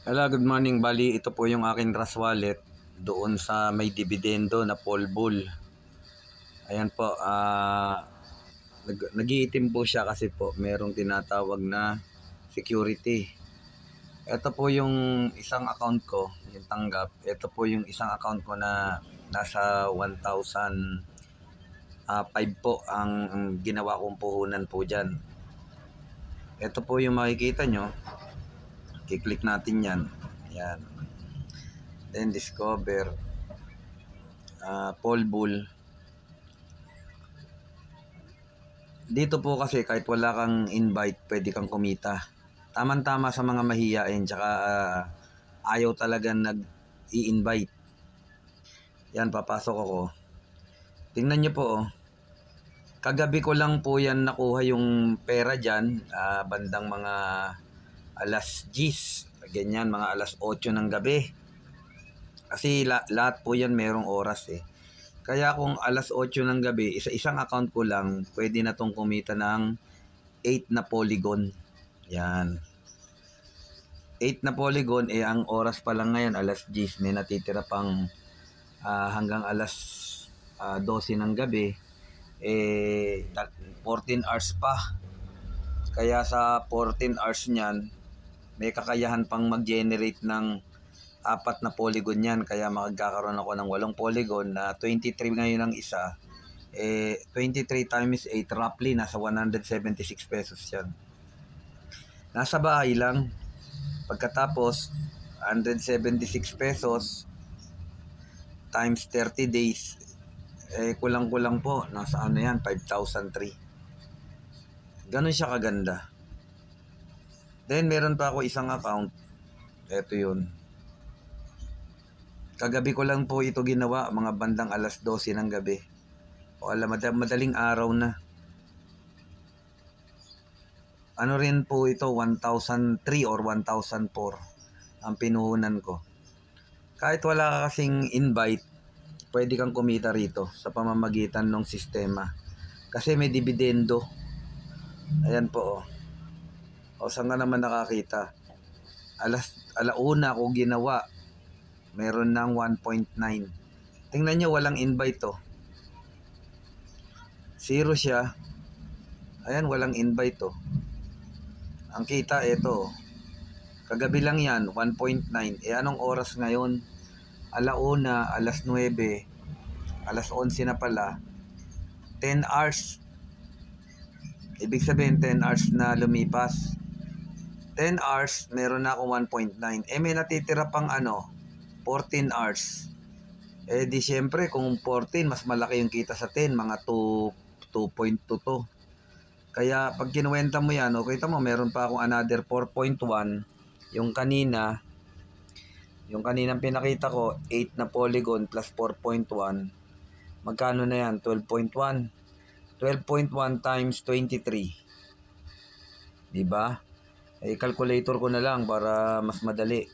Hello, good morning. Bali, ito po yung aking Trust Wallet doon sa may dividendo na Paul Bull. Ayan po, nag-iitim po siya kasi po merong tinatawag na security. Ito po yung isang account ko, yung tanggap. Ito po yung isang account ko na nasa 1,005 po ang ginawa kong puhunan po dyan. Ito po yung makikita nyo. I-click natin yan. Yan. Then discover. Paul Bull. Dito po kasi kahit wala kang invite, pwede kang kumita. Tama-tama sa mga mahiyain, tsaka ayaw talaga nag-i-invite. Yan, papasok ako. Tingnan nyo po, oh. Kagabi ko lang po yan nakuha yung pera dyan, bandang mga alas 10, ganyan, mga alas 8 ng gabi. Kasi lahat po yan merong oras eh. Kaya kung alas 8 ng gabi, isang account ko lang, pwede na tong kumita ng 8 na polygon. Yan. 8 na polygon, ang oras pa lang ngayon, alas 10, may natitira pang hanggang alas 12 ng gabi. 14 hours pa. Kaya sa 14 hours niyan, may kakayahan pang mag-generate ng 4 na polygon yan, kaya magkakaroon ako ng 8 polygon na 23 ngayon ang isa. 23 times 8, roughly nasa 176 pesos yan. Nasa bahay lang. Pagkatapos 176 pesos times 30 days, kulang-kulang po, nasa ano yan, 5,003. Ganun siya kaganda. Then meron pa ako isang account. Ito yun. Kagabi ko lang po ito ginawa, mga bandang alas 12 ng gabi. O madaling araw na. Ano rin po ito, 1,003 or 1,004 ang pinuhunan ko. Kahit wala ka kasing invite, pwede kang kumita rito sa pamamagitan ng sistema. Kasi may dividendo. Ayan po, oh. O saan ka naman nakakita? Alauna ko ginawa. Meron ng 1.9. Tingnan nyo, walang invite to. 0 siya. Ayan, walang invite to. Ang kita, ito. Kagabi lang yan, 1.9. Anong oras ngayon? Alauna, alas 9. Alas 11 na pala. 10 hours. Ibig sabihin, 10 hours na lumipas. 10 hours, meron na ako 1.9. May natitira pang 14 hours. Di syempre, kung 14, mas malaki yung kita sa 10, mga 2.2 to. Kaya pag kinuwenta mo yan, kita mo, meron pa akong another 4.1. Yung kaninang pinakita ko, 8 na polygon plus 4.1. Magkano na yan? 12.1. 12.1 times 23. Diba? Calculator ko na lang para mas madali.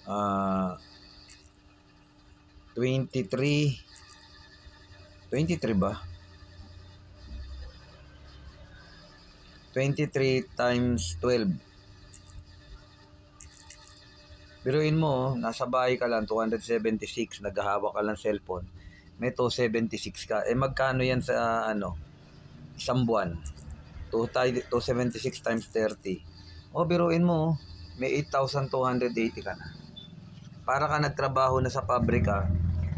23 ba? 23 times 12. Biruin mo, nasa bahay ka lang, 276, naghahawak ka lang cellphone. May 276 ka. Magkano yan sa isang buwan? 276 times 30. Biruin mo, may 8,280 ka na. Para ka nagtrabaho na sa pabrika,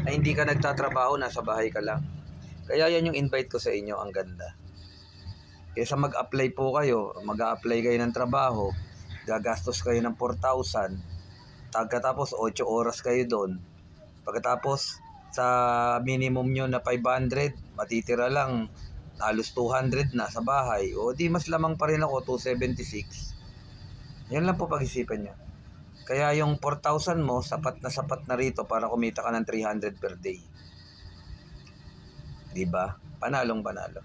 ay hindi ka nagtatrabaho, nasa bahay ka lang. Kaya yan yung invite ko sa inyo, ang ganda. Kaysa mag-apply po kayo, mag-a-apply kayo ng trabaho, gagastos kayo ng 4,000, pagkatapos 8 oras kayo doon. Pagkatapos sa minimum nyo na 500, matitira lang halos 200 na sa bahay. Di mas lamang pa rin ako, 276. Yan lang po pag-isipan nyo. Kaya yung 4,000 mo, sapat na rito para kumita ka ng 300 per day. Diba? Panalong panalo.